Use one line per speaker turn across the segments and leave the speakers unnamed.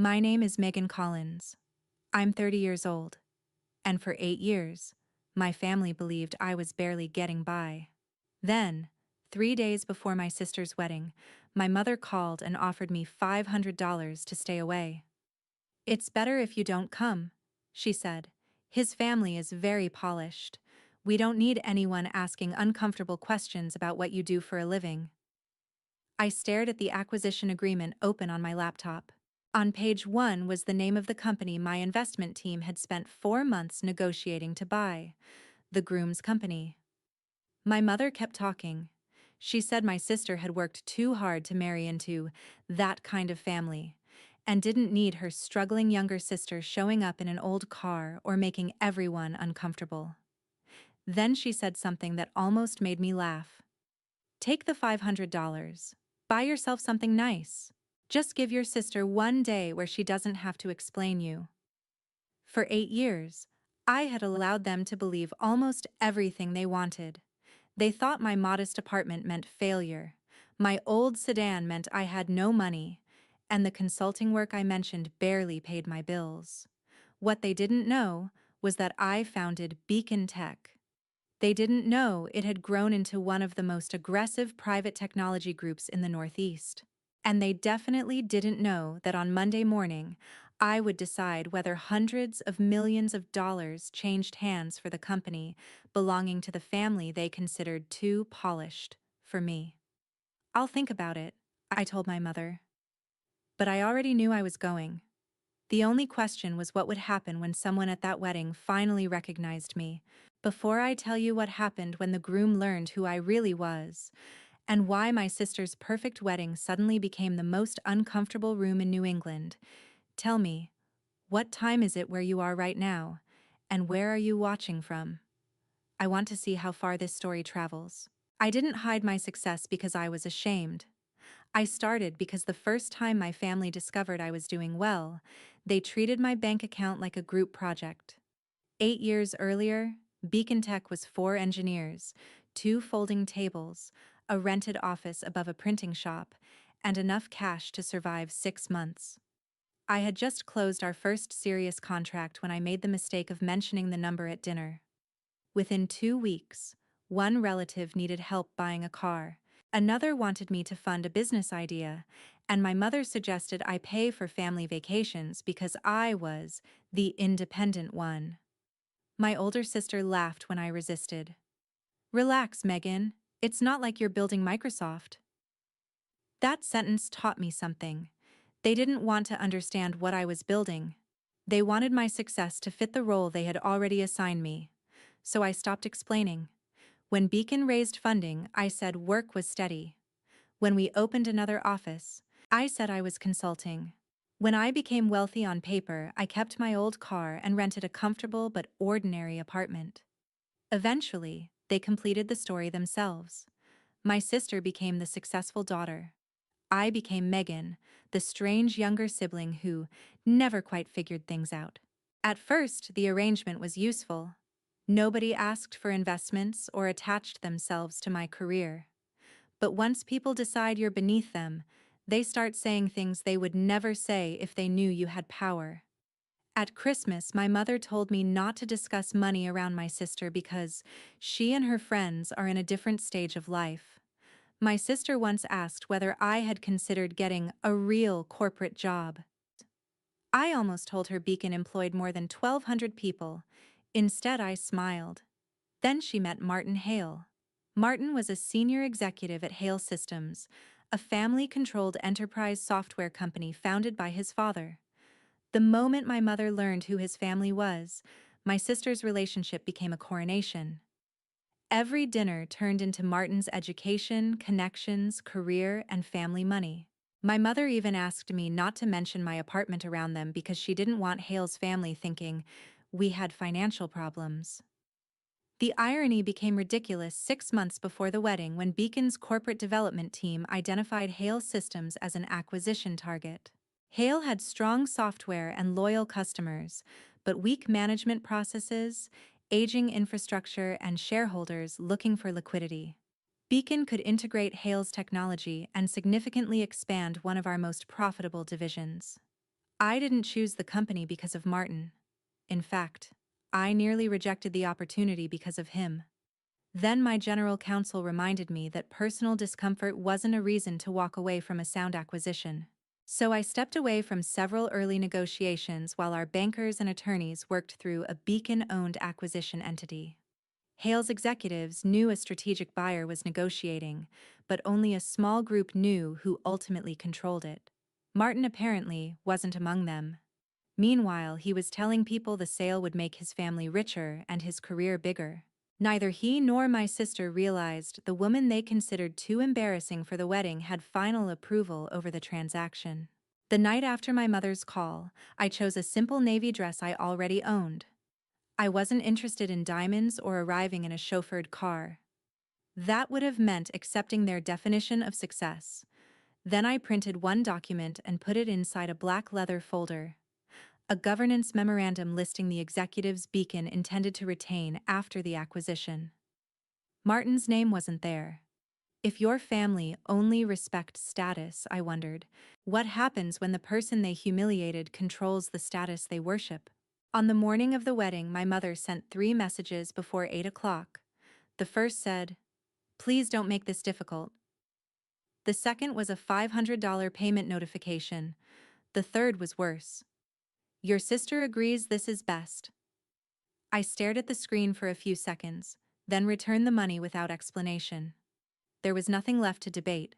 My name is Megan Collins. I'm 30 years old, and for 8 years, my family believed I was barely getting by. Then, 3 days before my sister's wedding, my mother called and offered me $500 to stay away. "It's better if you don't come," she said. "His family is very polished. We don't need anyone asking uncomfortable questions about what you do for a living." I stared at the acquisition agreement open on my laptop. On page 1 was the name of the company my investment team had spent 4 months negotiating to buy, the groom's company. My mother kept talking. She said my sister had worked too hard to marry into that kind of family, and didn't need her struggling younger sister showing up in an old car or making everyone uncomfortable. Then she said something that almost made me laugh. "Take the $500. Buy yourself something nice. Just give your sister one day where she doesn't have to explain you." For 8 years, I had allowed them to believe almost everything they wanted. They thought my modest apartment meant failure, my old sedan meant I had no money, and the consulting work I mentioned barely paid my bills. What they didn't know was that I founded Beacon Tech. They didn't know it had grown into one of the most aggressive private technology groups in the Northeast. And they definitely didn't know that on Monday morning, I would decide whether hundreds of millions of dollars changed hands for the company belonging to the family they considered too polished for me. "I'll think about it," I told my mother. But I already knew I was going. The only question was what would happen when someone at that wedding finally recognized me. Before I tell you what happened when the groom learned who I really was, and why my sister's perfect wedding suddenly became the most uncomfortable room in New England, tell me, what time is it where you are right now, and where are you watching from? I want to see how far this story travels. I didn't hide my success because I was ashamed. I started because the first time my family discovered I was doing well, they treated my bank account like a group project. 8 years earlier, Beacon Tech was 4 engineers, 2 folding tables, a rented office above a printing shop, and enough cash to survive 6 months. I had just closed our first serious contract when I made the mistake of mentioning the number at dinner. Within 2 weeks, one relative needed help buying a car, another wanted me to fund a business idea, and my mother suggested I pay for family vacations because I was the independent one. My older sister laughed when I resisted. "Relax, Megan. It's not like you're building Microsoft." That sentence taught me something. They didn't want to understand what I was building. They wanted my success to fit the role they had already assigned me. So I stopped explaining. When Beacon raised funding, I said work was steady. When we opened another office, I said I was consulting. When I became wealthy on paper, I kept my old car and rented a comfortable but ordinary apartment. Eventually, they completed the story themselves. My sister became the successful daughter. I became Megan, the strange younger sibling who never quite figured things out. At first, the arrangement was useful. Nobody asked for investments or attached themselves to my career. But once people decide you're beneath them, they start saying things they would never say if they knew you had power. At Christmas, my mother told me not to discuss money around my sister because she and her friends are in a different stage of life. My sister once asked whether I had considered getting a real corporate job. I almost told her Beacon employed more than 1,200 people. Instead, I smiled. Then she met Martin Hale. Martin was a senior executive at Hale Systems, a family-controlled enterprise software company founded by his father. The moment my mother learned who his family was, my sister's relationship became a coronation. Every dinner turned into Martin's education, connections, career, and family money. My mother even asked me not to mention my apartment around them because she didn't want Hale's family thinking we had financial problems. The irony became ridiculous 6 months before the wedding when Beacon's corporate development team identified Hale Systems as an acquisition target. Hale had strong software and loyal customers, but weak management processes, aging infrastructure, and shareholders looking for liquidity. Beacon could integrate Hale's technology and significantly expand one of our most profitable divisions. I didn't choose the company because of Martin. In fact, I nearly rejected the opportunity because of him. Then my general counsel reminded me that personal discomfort wasn't a reason to walk away from a sound acquisition. So I stepped away from several early negotiations while our bankers and attorneys worked through a Beacon-owned acquisition entity. Hale's executives knew a strategic buyer was negotiating, but only a small group knew who ultimately controlled it. Martin apparently wasn't among them. Meanwhile, he was telling people the sale would make his family richer and his career bigger. Neither he nor my sister realized the woman they considered too embarrassing for the wedding had final approval over the transaction. The night after my mother's call, I chose a simple navy dress I already owned. I wasn't interested in diamonds or arriving in a chauffeured car. That would have meant accepting their definition of success. Then I printed one document and put it inside a black leather folder. A governance memorandum listing the executives Beacon intended to retain after the acquisition. Martin's name wasn't there. If your family only respects status, I wondered, what happens when the person they humiliated controls the status they worship? On the morning of the wedding, my mother sent 3 messages before 8 o'clock. The first said, "Please don't make this difficult." The second was a $500 payment notification. The third was worse. "Your sister agrees this is best." I stared at the screen for a few seconds, then returned the money without explanation. There was nothing left to debate.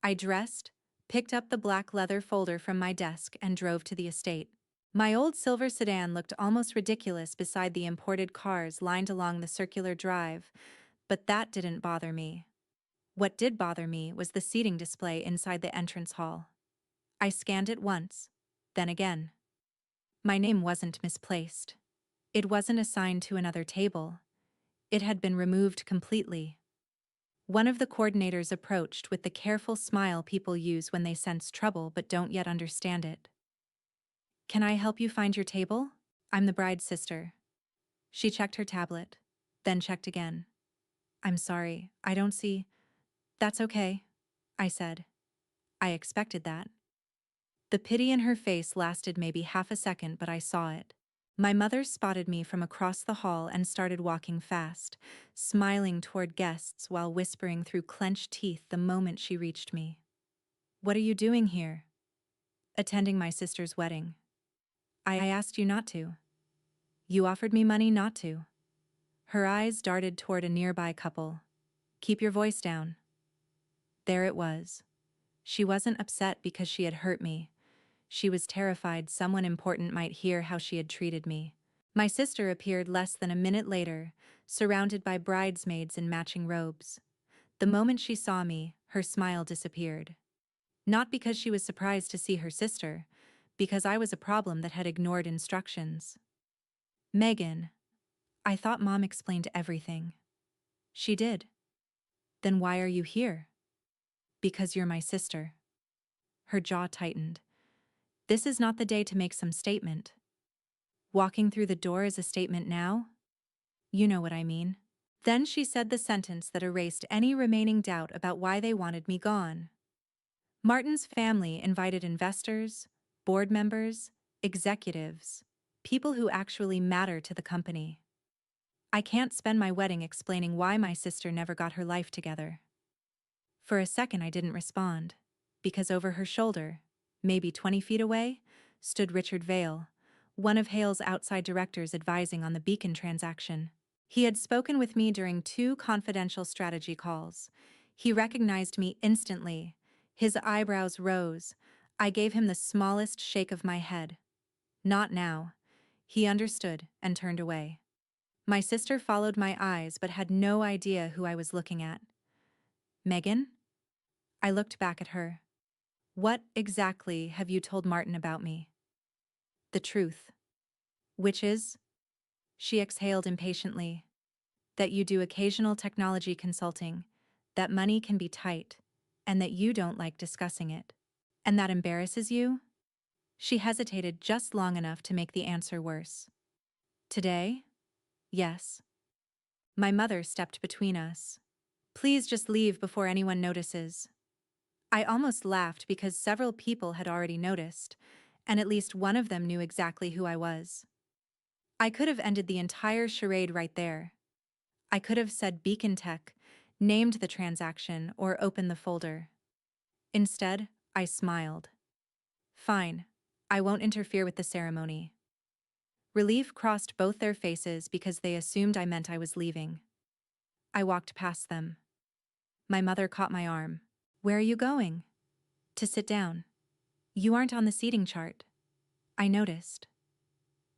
I dressed, picked up the black leather folder from my desk, and drove to the estate. My old silver sedan looked almost ridiculous beside the imported cars lined along the circular drive, but that didn't bother me. What did bother me was the seating display inside the entrance hall. I scanned it once, then again. My name wasn't misplaced. It wasn't assigned to another table. It had been removed completely. One of the coordinators approached with the careful smile people use when they sense trouble but don't yet understand it. "Can I help you find your table? I'm the bride's sister." She checked her tablet, then checked again. "I'm sorry, I don't see." "That's okay," I said. I expected that. The pity in her face lasted maybe half a second, but I saw it. My mother spotted me from across the hall and started walking fast, smiling toward guests while whispering through clenched teeth the moment she reached me. "What are you doing here?" "Attending my sister's wedding." "I asked you not to." "You offered me money not to." Her eyes darted toward a nearby couple. "Keep your voice down." There it was. She wasn't upset because she had hurt me. She was terrified someone important might hear how she had treated me. My sister appeared less than a minute later, surrounded by bridesmaids in matching robes. The moment she saw me, her smile disappeared. Not because she was surprised to see her sister, because I was a problem that had ignored instructions. "Megan, I thought Mom explained everything." "She did." "Then why are you here?" "Because you're my sister." Her jaw tightened. "This is not the day to make some statement." "Walking through the door is a statement now?" "You know what I mean." Then she said the sentence that erased any remaining doubt about why they wanted me gone. "Martin's family invited investors, board members, executives, people who actually matter to the company. I can't spend my wedding explaining why my sister never got her life together." For a second I didn't respond, because over her shoulder, maybe 20 feet away, stood Richard Vale, one of Hale's outside directors advising on the Beacon transaction. He had spoken with me during 2 confidential strategy calls. He recognized me instantly. His eyebrows rose. I gave him the smallest shake of my head. "Not now." He understood and turned away. My sister followed my eyes but had no idea who I was looking at. "Megan?" I looked back at her. "What exactly have you told Martin about me?" "The truth." "Which is?" She exhaled impatiently. "That you do occasional technology consulting, that money can be tight, and that you don't like discussing it." "And that embarrasses you?" She hesitated just long enough to make the answer worse. "Today? Yes." My mother stepped between us. "Please just leave before anyone notices." I almost laughed because several people had already noticed, and at least one of them knew exactly who I was. I could have ended the entire charade right there. I could have said Beacon Tech, named the transaction, or opened the folder. Instead, I smiled. Fine, I won't interfere with the ceremony. Relief crossed both their faces because they assumed I meant I was leaving. I walked past them. My mother caught my arm. Where are you going? To sit down. You aren't on the seating chart. I noticed.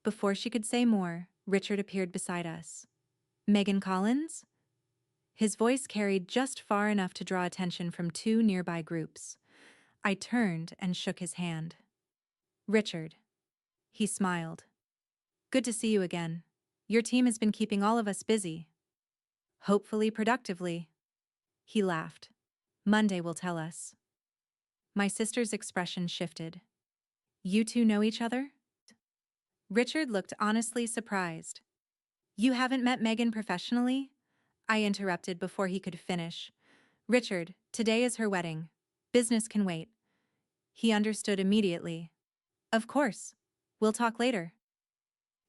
Before she could say more, Richard appeared beside us. Megan Collins? His voice carried just far enough to draw attention from two nearby groups. I turned and shook his hand. Richard. He smiled. Good to see you again. Your team has been keeping all of us busy. Hopefully productively. He laughed. Monday will tell us. My sister's expression shifted. You two know each other? Richard looked honestly surprised. You haven't met Megan professionally? I interrupted before he could finish. Richard, today is her wedding. Business can wait. He understood immediately. Of course. We'll talk later.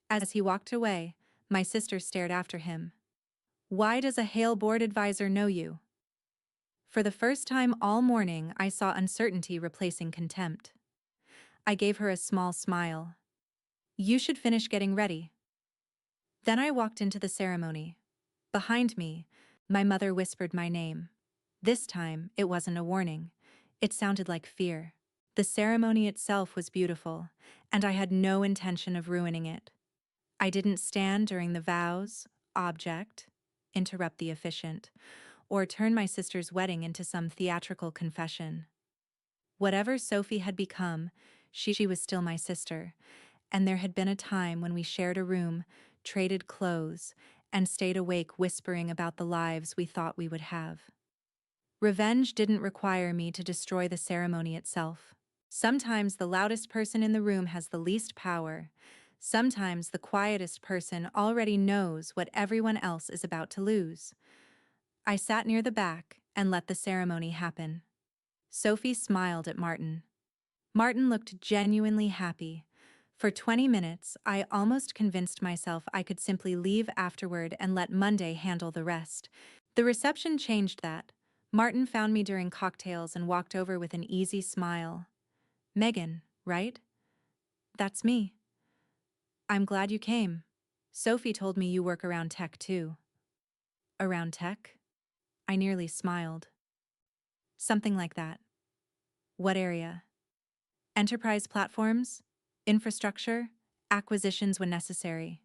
As he walked away, my sister stared after him. Why does a Hale board advisor know you? For the first time all morning, I saw uncertainty replacing contempt. I gave her a small smile. You should finish getting ready. Then I walked into the ceremony. Behind me, my mother whispered my name. This time, it wasn't a warning. It sounded like fear. The ceremony itself was beautiful, and I had no intention of ruining it. I didn't stand during the vows, object, interrupt the officiant, or turn my sister's wedding into some theatrical confession. Whatever Sophie had become, she was still my sister, and there had been a time when we shared a room, traded clothes, and stayed awake whispering about the lives we thought we would have. Revenge didn't require me to destroy the ceremony itself. Sometimes the loudest person in the room has the least power. Sometimes the quietest person already knows what everyone else is about to lose. I sat near the back and let the ceremony happen. Sophie smiled at Martin. Martin looked genuinely happy. For 20 minutes, I almost convinced myself I could simply leave afterward and let Monday handle the rest. The reception changed that. Martin found me during cocktails and walked over with an easy smile. Megan, right? That's me. I'm glad you came. Sophie told me you work around tech too. Around tech? I nearly smiled. Something like that. What area? Enterprise platforms? Infrastructure? Acquisitions when necessary.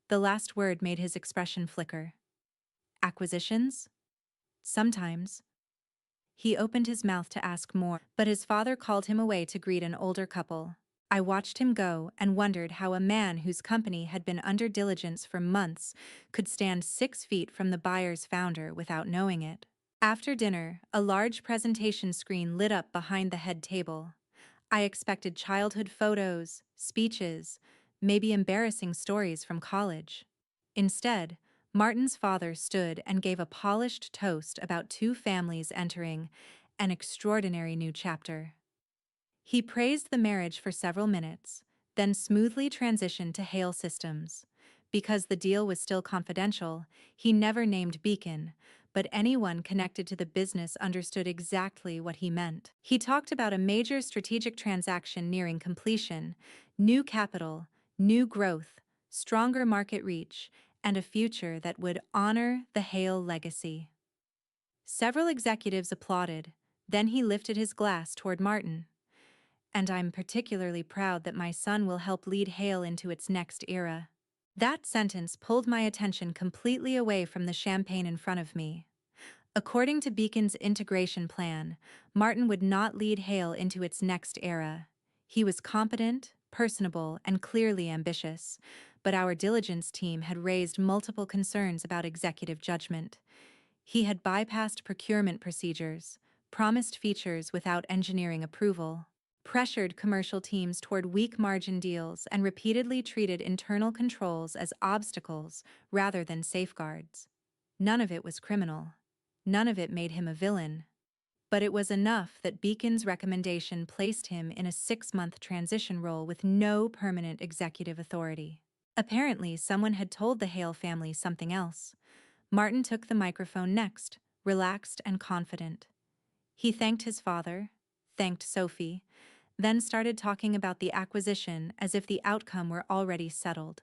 The last word made his expression flicker. Acquisitions? Sometimes. He opened his mouth to ask more, but his father called him away to greet an older couple. I watched him go and wondered how a man whose company had been under diligence for months could stand 6 feet from the buyer's founder without knowing it. After dinner, a large presentation screen lit up behind the head table. I expected childhood photos, speeches, maybe embarrassing stories from college. Instead, Martin's father stood and gave a polished toast about two families entering an extraordinary new chapter. He praised the marriage for several minutes, then smoothly transitioned to Hale Systems. Because the deal was still confidential, he never named Beacon, but anyone connected to the business understood exactly what he meant. He talked about a major strategic transaction nearing completion, new capital, new growth, stronger market reach, and a future that would honor the Hale legacy. Several executives applauded, then he lifted his glass toward Martin. And I'm particularly proud that my son will help lead Hale into its next era. That sentence pulled my attention completely away from the champagne in front of me. According to Beacon's integration plan, Martin would not lead Hale into its next era. He was competent, personable, and clearly ambitious, but our diligence team had raised multiple concerns about executive judgment. He had bypassed procurement procedures, promised features without engineering approval, pressured commercial teams toward weak margin deals, and repeatedly treated internal controls as obstacles rather than safeguards. None of it was criminal. None of it made him a villain. But it was enough that Beacon's recommendation placed him in a 6-month transition role with no permanent executive authority. Apparently, someone had told the Hale family something else. Martin took the microphone next, relaxed and confident. He thanked his father, thanked Sophie, then started talking about the acquisition as if the outcome were already settled.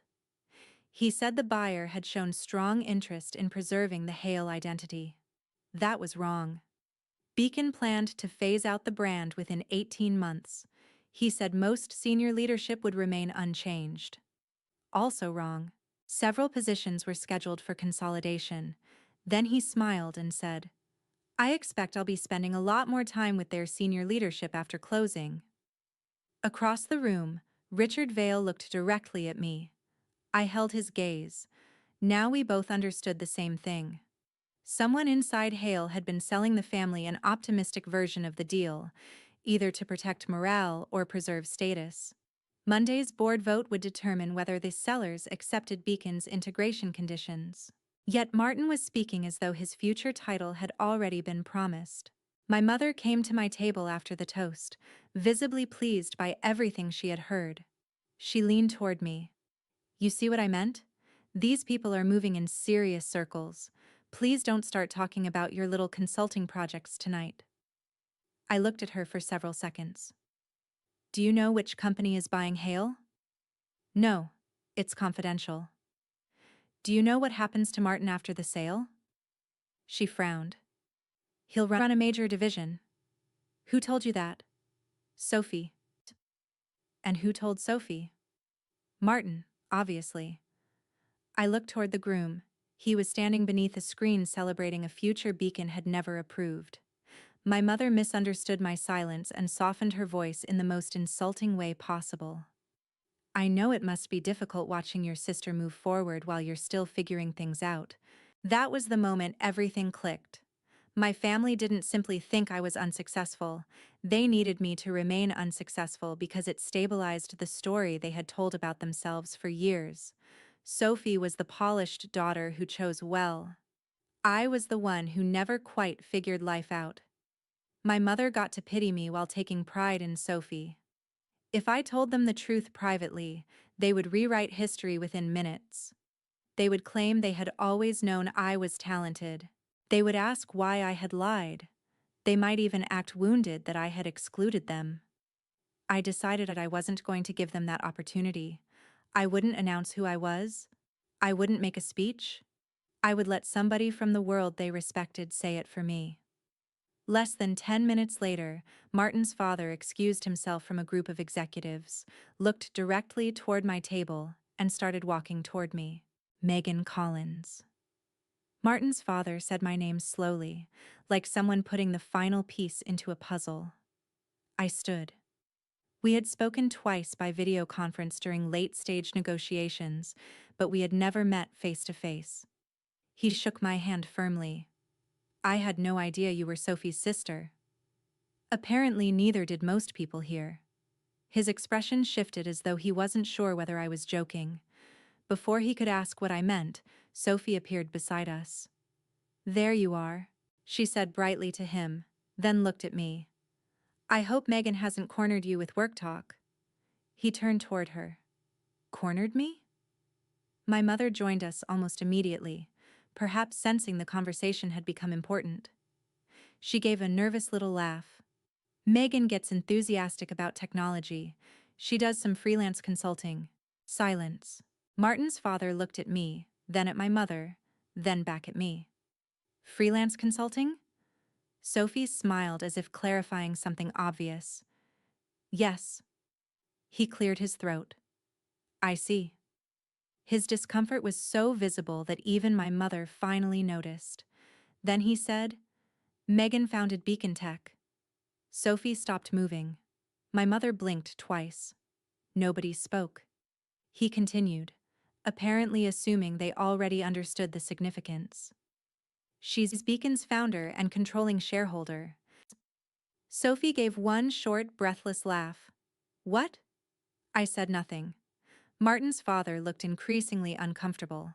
He said the buyer had shown strong interest in preserving the Hale identity. That was wrong. Beacon planned to phase out the brand within 18 months. He said most senior leadership would remain unchanged. Also wrong. Several positions were scheduled for consolidation. Then he smiled and said, "I expect I'll be spending a lot more time with their senior leadership after closing." Across the room, Richard Vale looked directly at me. I held his gaze. Now we both understood the same thing. Someone inside Hale had been selling the family an optimistic version of the deal, either to protect morale or preserve status. Monday's board vote would determine whether the sellers accepted Beacon's integration conditions. Yet Martin was speaking as though his future title had already been promised. My mother came to my table after the toast, visibly pleased by everything she had heard. She leaned toward me. "You see what I meant? These people are moving in serious circles. Please don't start talking about your little consulting projects tonight." I looked at her for several seconds. "Do you know which company is buying Hale?" "No, it's confidential." "Do you know what happens to Martin after the sale?" She frowned. "He'll run a major division." "Who told you that?" "Sophie." "And who told Sophie?" "Martin, obviously." I looked toward the groom. He was standing beneath a screen celebrating a future Beacon had never approved. My mother misunderstood my silence and softened her voice in the most insulting way possible. "I know it must be difficult watching your sister move forward while you're still figuring things out." That was the moment everything clicked. My family didn't simply think I was unsuccessful. They needed me to remain unsuccessful because it stabilized the story they had told about themselves for years. Sophie was the polished daughter who chose well. I was the one who never quite figured life out. My mother got to pity me while taking pride in Sophie. If I told them the truth privately, they would rewrite history within minutes. They would claim they had always known I was talented. They would ask why I had lied. They might even act wounded that I had excluded them. I decided that I wasn't going to give them that opportunity. I wouldn't announce who I was. I wouldn't make a speech. I would let somebody from the world they respected say it for me. Less than 10 minutes later, Martin's father excused himself from a group of executives, looked directly toward my table, and started walking toward me. "Megan Collins." Martin's father said my name slowly, like someone putting the final piece into a puzzle. I stood. We had spoken twice by video conference during late-stage negotiations, but we had never met face-to-face. He shook my hand firmly. "I had no idea you were Sophie's sister." Apparently neither did most people here. His expression shifted as though he wasn't sure whether I was joking. Before he could ask what I meant, Sophie appeared beside us. "There you are," she said brightly to him, then looked at me. "I hope Megan hasn't cornered you with work talk." He turned toward her. "Cornered me?" My mother joined us almost immediately, perhaps sensing the conversation had become important. She gave a nervous little laugh. "Megan gets enthusiastic about technology. She does some freelance consulting." Silence. Martin's father looked at me, then at my mother, then back at me. "Freelance consulting?" Sophie smiled as if clarifying something obvious. "Yes." He cleared his throat. "I see." His discomfort was so visible that even my mother finally noticed. Then he said, "Megan founded Beacon Tech." Sophie stopped moving. My mother blinked twice. Nobody spoke. He continued, apparently assuming they already understood the significance. "She's Beacon's founder and controlling shareholder." Sophie gave one short, breathless laugh. "What?" I said nothing. Martin's father looked increasingly uncomfortable.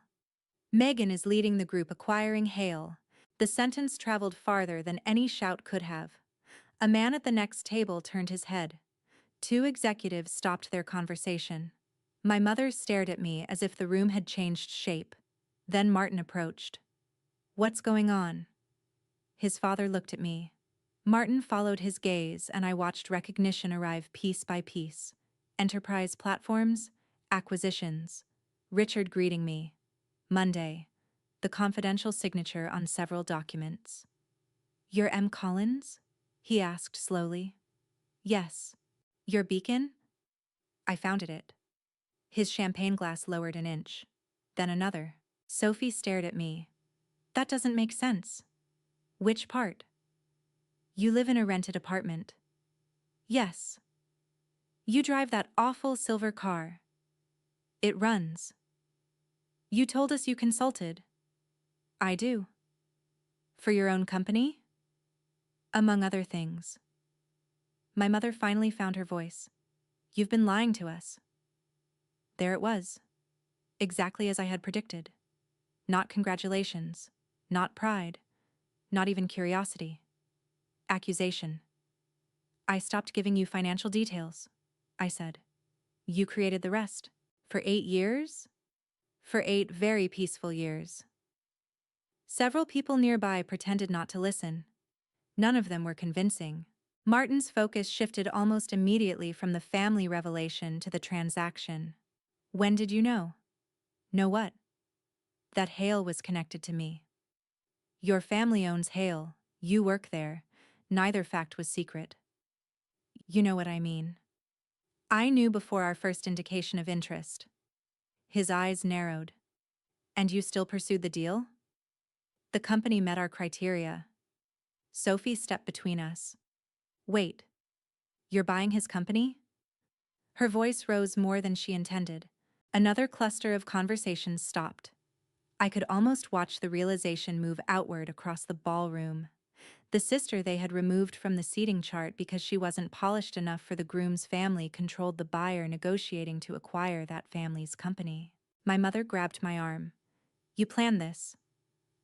"Megan is leading the group acquiring Hale." The sentence traveled farther than any shout could have. A man at the next table turned his head. Two executives stopped their conversation. My mother stared at me as if the room had changed shape. Then Martin approached. "What's going on?" His father looked at me. Martin followed his gaze, and I watched recognition arrive piece by piece. Enterprise platforms, acquisitions. Richard greeting me. Monday. The confidential signature on several documents. "You're M. Collins?" he asked slowly. "Yes." "Your beacon?" I founded it. His champagne glass lowered an inch. Then another. Sophie stared at me. "That doesn't make sense." "Which part?" "You live in a rented apartment." "Yes." "You drive that awful silver car." "It runs." "You told us you consulted." "I do." "For your own company?" "Among other things." My mother finally found her voice. "You've been lying to us." There it was. Exactly as I had predicted. Not congratulations. Not pride. Not even curiosity. Accusation. "I stopped giving you financial details," I said. "You created the rest." "For 8 years?" "For 8 very peaceful years." Several people nearby pretended not to listen. None of them were convincing. Martin's focus shifted almost immediately from the family revelation to the transaction. "When did you know?" "Know what?" "That Hale was connected to me." "Your family owns Hale. You work there. Neither fact was secret." "You know what I mean." I knew before our first indication of interest. His eyes narrowed. "And you still pursued the deal?" "The company met our criteria." Sophie stepped between us. "Wait. You're buying his company?" Her voice rose more than she intended. Another cluster of conversations stopped. I could almost watch the realization move outward across the ballroom. The sister they had removed from the seating chart because she wasn't polished enough for the groom's family controlled the buyer negotiating to acquire that family's company. My mother grabbed my arm. "You planned this."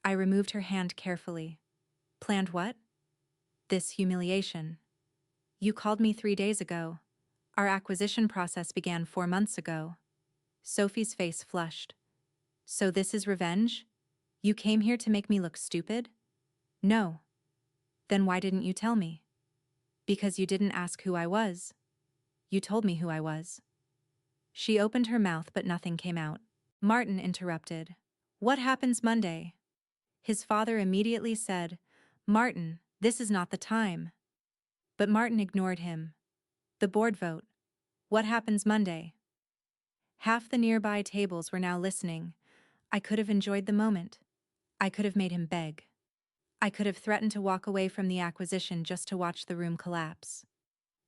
I removed her hand carefully. "Planned what?" "This humiliation. You called me 3 days ago. Our acquisition process began 4 months ago." Sophie's face flushed. "So this is revenge? You came here to make me look stupid?" "No." "Then why didn't you tell me?" "Because you didn't ask who I was." "You told me who I was." She opened her mouth but nothing came out. Martin interrupted. "What happens Monday?" His father immediately said, "Martin, this is not the time." But Martin ignored him. "The board vote. What happens Monday?" Half the nearby tables were now listening. I could have enjoyed the moment. I could have made him beg. I could have threatened to walk away from the acquisition just to watch the room collapse.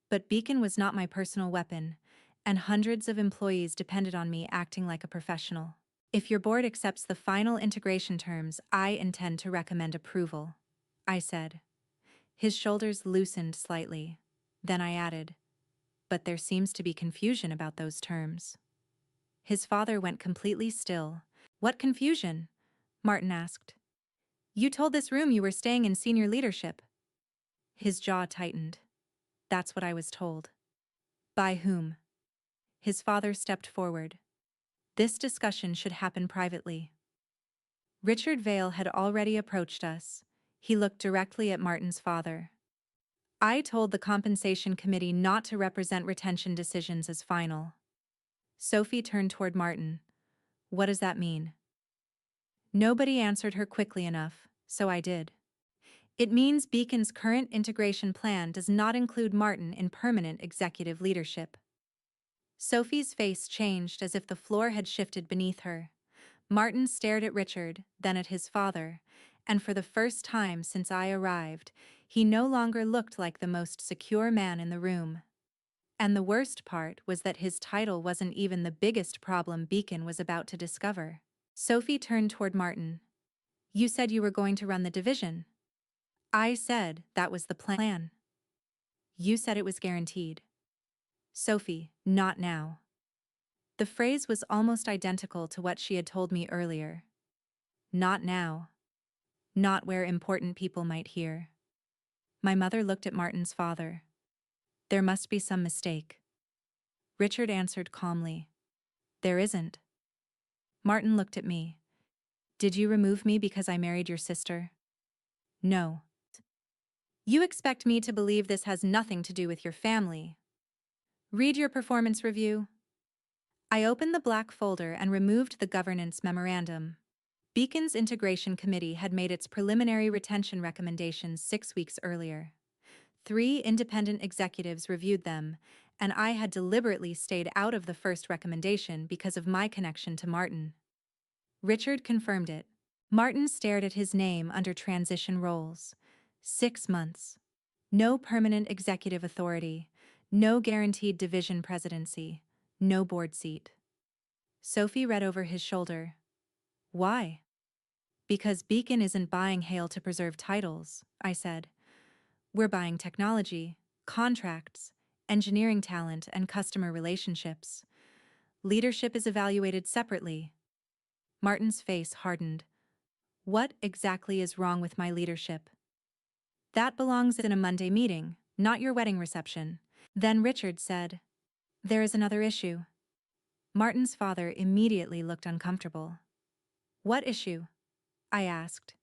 But Beacon was not my personal weapon, and hundreds of employees depended on me acting like a professional. "If your board accepts the final integration terms, I intend to recommend approval," I said. His shoulders loosened slightly. Then I added, "But there seems to be confusion about those terms." His father went completely still. "What confusion?" Martin asked. "You told this room you were staying in senior leadership." His jaw tightened. "That's what I was told." "By whom?" His father stepped forward. "This discussion should happen privately." Richard Vale had already approached us. He looked directly at Martin's father. "I told the compensation committee not to represent retention decisions as final." Sophie turned toward Martin. "What does that mean?" Nobody answered her quickly enough, so I did. "It means Beacon's current integration plan does not include Martin in permanent executive leadership." Sophie's face changed as if the floor had shifted beneath her. Martin stared at Richard, then at his father, and for the first time since I arrived, he no longer looked like the most secure man in the room. And the worst part was that his title wasn't even the biggest problem Beacon was about to discover. Sophie turned toward Martin. "You said you were going to run the division." "I said that was the plan." "You said it was guaranteed." "Sophie, not now." The phrase was almost identical to what she had told me earlier. "Not now. Not where important people might hear." My mother looked at Martin's father. There must be some mistake. Richard answered calmly. There isn't. Martin looked at me. Did you remove me because I married your sister? No. You expect me to believe this has nothing to do with your family. Read your performance review. I opened the black folder and removed the governance memorandum. Beacon's Integration Committee had made its preliminary retention recommendations 6 weeks earlier. 3 independent executives reviewed them, and I had deliberately stayed out of the first recommendation because of my connection to Martin. Richard confirmed it. Martin stared at his name under transition roles. 6 months. No permanent executive authority, no guaranteed division presidency, no board seat. Sophie read over his shoulder. Why? Because Beacon isn't buying Hale to preserve titles, I said. We're buying technology, contracts, engineering talent, and customer relationships. Leadership is evaluated separately. Martin's face hardened. What exactly is wrong with my leadership? That belongs in a Monday meeting, not your wedding reception. Then Richard said, there is another issue. Martin's father immediately looked uncomfortable. What issue? I asked.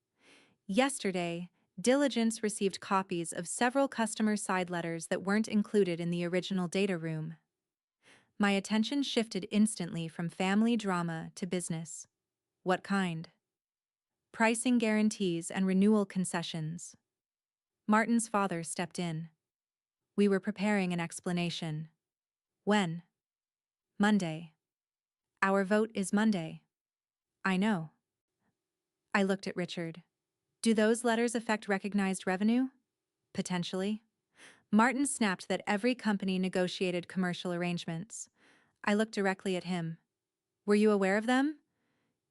Yesterday, Diligence received copies of several customer side letters that weren't included in the original data room. My attention shifted instantly from family drama to business. What kind? Pricing guarantees and renewal concessions. Martin's father stepped in. We were preparing an explanation. When? Monday. Our vote is Monday. I know. I looked at Richard. Do those letters affect recognized revenue? Potentially. Martin snapped that every company negotiated commercial arrangements. I looked directly at him. Were you aware of them?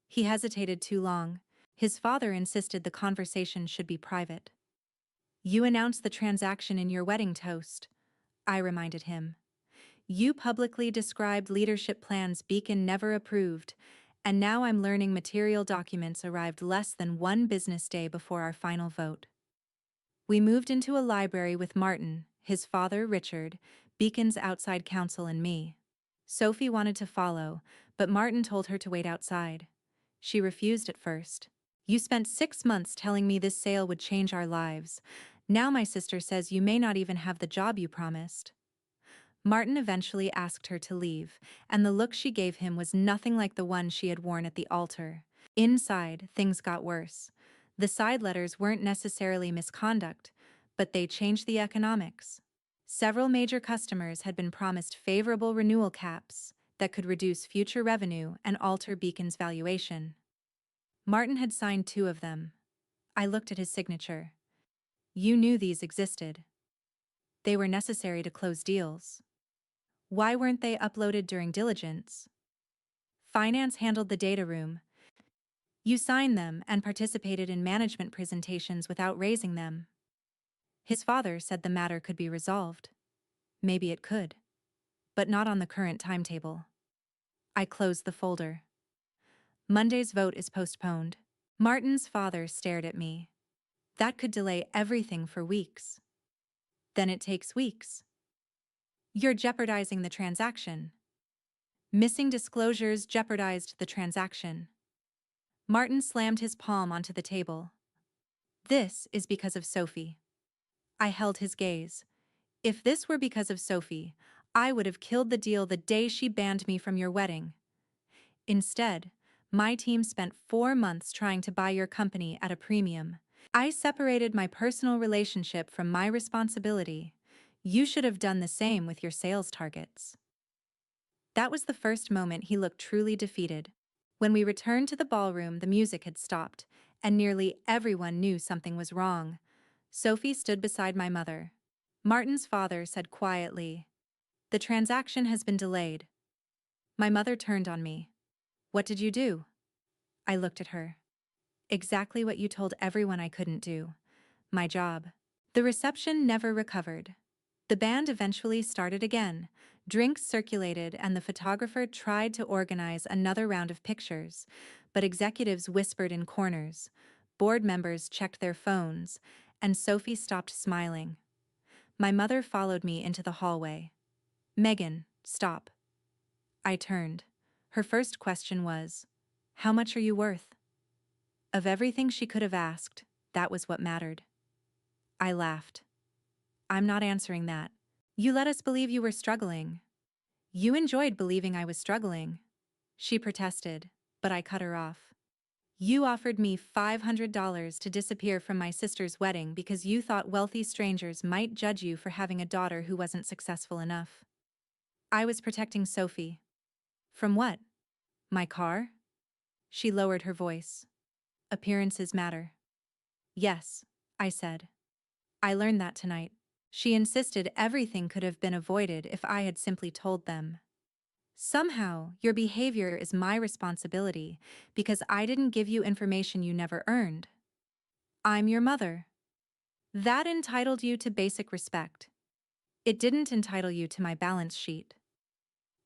He hesitated too long. His father insisted the conversation should be private. You announced the transaction in your wedding toast, I reminded him. You publicly described leadership plans Beacon never approved, and now I'm learning material documents arrived less than 1 business day before our final vote. We moved into a library with Martin, his father Richard, Beacon's outside counsel, and me. Sophie wanted to follow, but Martin told her to wait outside. She refused at first. You spent 6 months telling me this sale would change our lives. Now my sister says you may not even have the job you promised. Martin eventually asked her to leave, and the look she gave him was nothing like the one she had worn at the altar. Inside, things got worse. The side letters weren't necessarily misconduct, but they changed the economics. Several major customers had been promised favorable renewal caps that could reduce future revenue and alter Beacon's valuation. Martin had signed 2 of them. I looked at his signature. You knew these existed. They were necessary to close deals. Why weren't they uploaded during diligence? Finance handled the data room. You signed them and participated in management presentations without raising them. His father said the matter could be resolved. Maybe it could, but not on the current timetable. I closed the folder. Monday's vote is postponed. Martin's father stared at me. That could delay everything for weeks. Then it takes weeks. You're jeopardizing the transaction. Missing disclosures jeopardized the transaction. Martin slammed his palm onto the table. This is because of Sophie. I held his gaze. If this were because of Sophie, I would have killed the deal the day she banned me from your wedding. Instead, my team spent 4 months trying to buy your company at a premium. I separated my personal relationship from my responsibility. You should have done the same with your sales targets. That was the first moment he looked truly defeated. When we returned to the ballroom, the music had stopped, and nearly everyone knew something was wrong. Sophie stood beside my mother. Martin's father said quietly, "The transaction has been delayed." My mother turned on me. "What did you do?" I looked at her. Exactly what you told everyone I couldn't do. My job. The reception never recovered. The band eventually started again. Drinks circulated and the photographer tried to organize another round of pictures, but executives whispered in corners. Board members checked their phones, and Sophie stopped smiling. My mother followed me into the hallway. "Megan, stop." I turned. Her first question was, "How much are you worth?" Of everything she could have asked, that was what mattered. I laughed. "I'm not answering that. You let us believe you were struggling. You enjoyed believing I was struggling." She protested, but I cut her off. "You offered me $500 to disappear from my sister's wedding because you thought wealthy strangers might judge you for having a daughter who wasn't successful enough." I was protecting Sophie. From what? My car? She lowered her voice. "Appearances matter." "Yes," I said. "I learned that tonight." She insisted everything could have been avoided if I had simply told them. "Somehow, your behavior is my responsibility because I didn't give you information you never earned. I'm your mother. That entitled you to basic respect. It didn't entitle you to my balance sheet."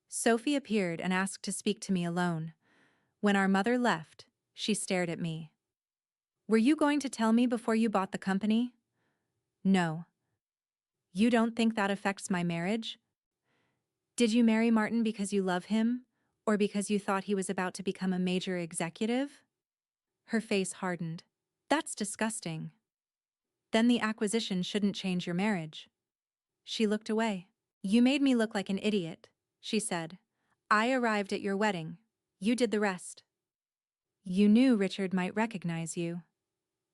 Sophie appeared and asked to speak to me alone. When our mother left, she stared at me. "Were you going to tell me before you bought the company?" "No." "You don't think that affects my marriage? Did you marry Martin because you love him, or because you thought he was about to become a major executive?" Her face hardened. "That's disgusting." "Then the acquisition shouldn't change your marriage." She looked away. "You made me look like an idiot," she said. "I arrived at your wedding. You did the rest." "You knew Richard might recognize you."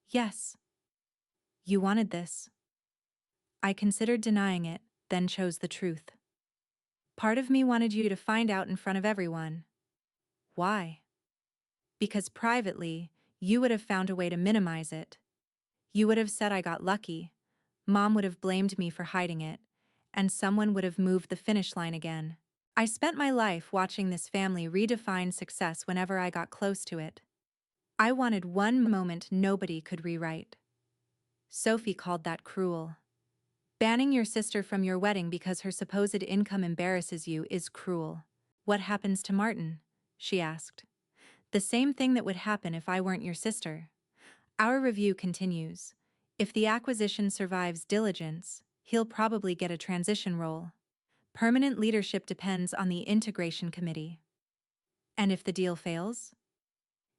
"Yes." "You wanted this." I considered denying it, then chose the truth. "Part of me wanted you to find out in front of everyone." "Why?" "Because privately, you would have found a way to minimize it. You would have said I got lucky, Mom would have blamed me for hiding it, and someone would have moved the finish line again. I spent my life watching this family redefine success whenever I got close to it. I wanted one moment nobody could rewrite." Sophie called that cruel. "Banning your sister from your wedding because her supposed income embarrasses you is cruel." "What happens to Martin?" she asked. "The same thing that would happen if I weren't your sister. Our review continues. If the acquisition survives diligence, he'll probably get a transition role. Permanent leadership depends on the integration committee." "And if the deal fails?"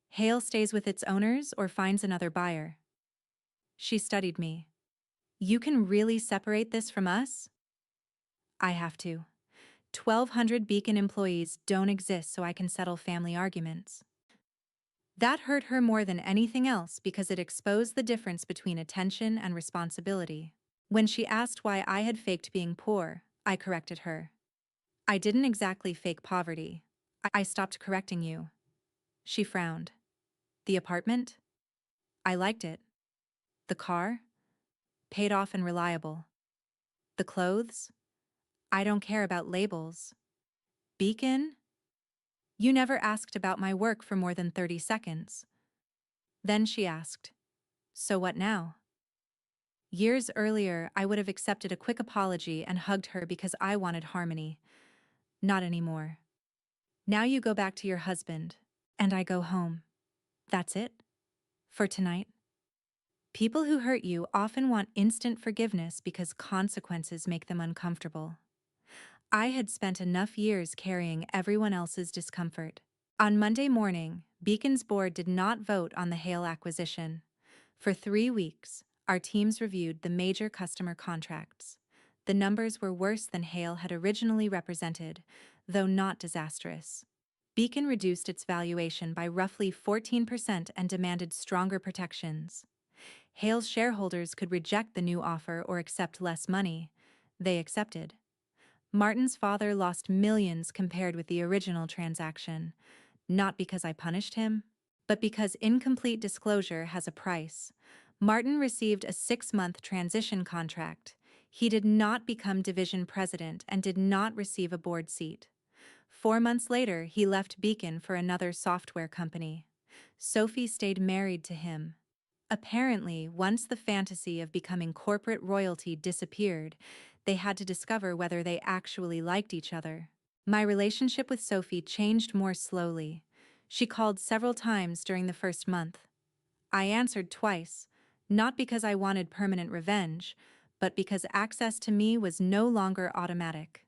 "Hale stays with its owners or finds another buyer." She studied me. "You can really separate this from us?" "I have to. 1,200 Beacon employees don't exist so I can settle family arguments." That hurt her more than anything else because it exposed the difference between attention and responsibility. When she asked why I had faked being poor, I corrected her. "I didn't exactly fake poverty. I stopped correcting you." She frowned. "The apartment? I liked it. The car? Paid off and reliable. The clothes? I don't care about labels. Beacon? You never asked about my work for more than 30 seconds." Then she asked, "So what now?" Years earlier, I would have accepted a quick apology and hugged her because I wanted harmony. Not anymore. "Now you go back to your husband, and I go home. That's it? For tonight?" People who hurt you often want instant forgiveness because consequences make them uncomfortable. I had spent enough years carrying everyone else's discomfort. On Monday morning, Beacon's board did not vote on the Hale acquisition. For 3 weeks, our teams reviewed the major customer contracts. The numbers were worse than Hale had originally represented, though not disastrous. Beacon reduced its valuation by roughly 14% and demanded stronger protections. Hale's shareholders could reject the new offer or accept less money. They accepted. Martin's father lost millions compared with the original transaction, not because I punished him, but because incomplete disclosure has a price. Martin received a 6-month transition contract. He did not become division president and did not receive a board seat. 4 months later, he left Beacon for another software company. Sophie stayed married to him. Apparently, once the fantasy of becoming corporate royalty disappeared, they had to discover whether they actually liked each other. My relationship with Sophie changed more slowly. She called several times during the first month. I answered twice, Not because I wanted permanent revenge, but because access to me was no longer automatic.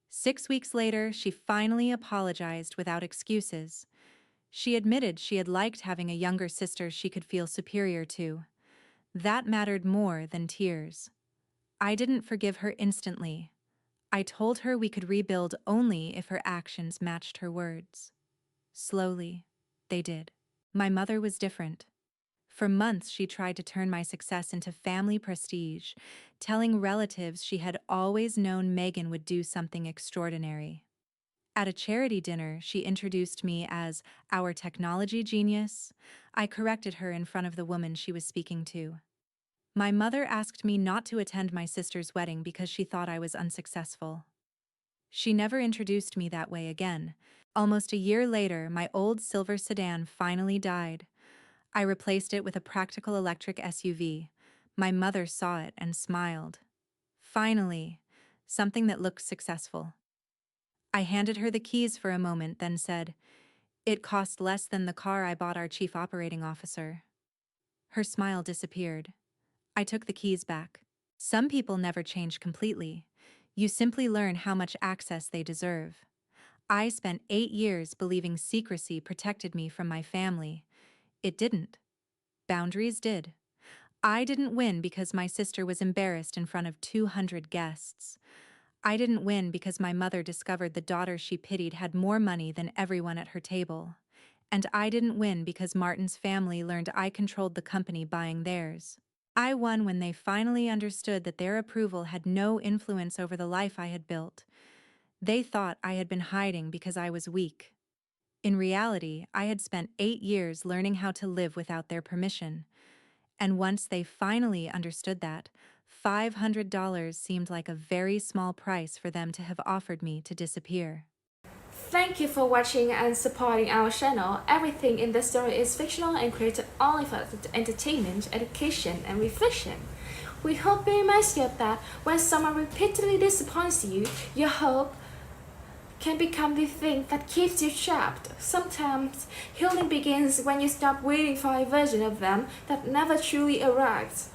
6 weeks later, she finally apologized without excuses. She admitted she had liked having a younger sister she could feel superior to. That mattered more than tears. I didn't forgive her instantly. I told her we could rebuild only if her actions matched her words. Slowly, they did. My mother was different. For months, she tried to turn my success into family prestige, telling relatives she had always known Megan would do something extraordinary. At a charity dinner, she introduced me as our technology genius. I corrected her in front of the woman she was speaking to. My mother asked me not to attend my sister's wedding because she thought I was unsuccessful. She never introduced me that way again. Almost a year later, my old silver sedan finally died. I replaced it with a practical electric SUV. My mother saw it and smiled. Finally, something that looked successful. I handed her the keys for a moment, then said, "It cost less than the car I bought our chief operating officer." Her smile disappeared. I took the keys back. Some people never change completely. You simply learn how much access they deserve. I spent 8 years believing secrecy protected me from my family. It didn't. Boundaries did. I didn't win because my sister was embarrassed in front of 200 guests. I didn't win because my mother discovered the daughter she pitied had more money than everyone at her table. And I didn't win because Martin's family learned I controlled the company buying theirs. I won when they finally understood that their approval had no influence over the life I had built. They thought I had been hiding because I was weak. In reality, I had spent 8 years learning how to live without their permission. And once they finally understood that, $500 seemed like a very small price for them to have offered me to disappear.
Thank you for watching and supporting our channel. Everything in this story is fictional and created only for entertainment, education, and reflection. We hope you reminds you that when someone repeatedly disappoints you, your hope can become the thing that keeps you trapped. Sometimes healing begins when you stop waiting for a version of them that never truly arrives.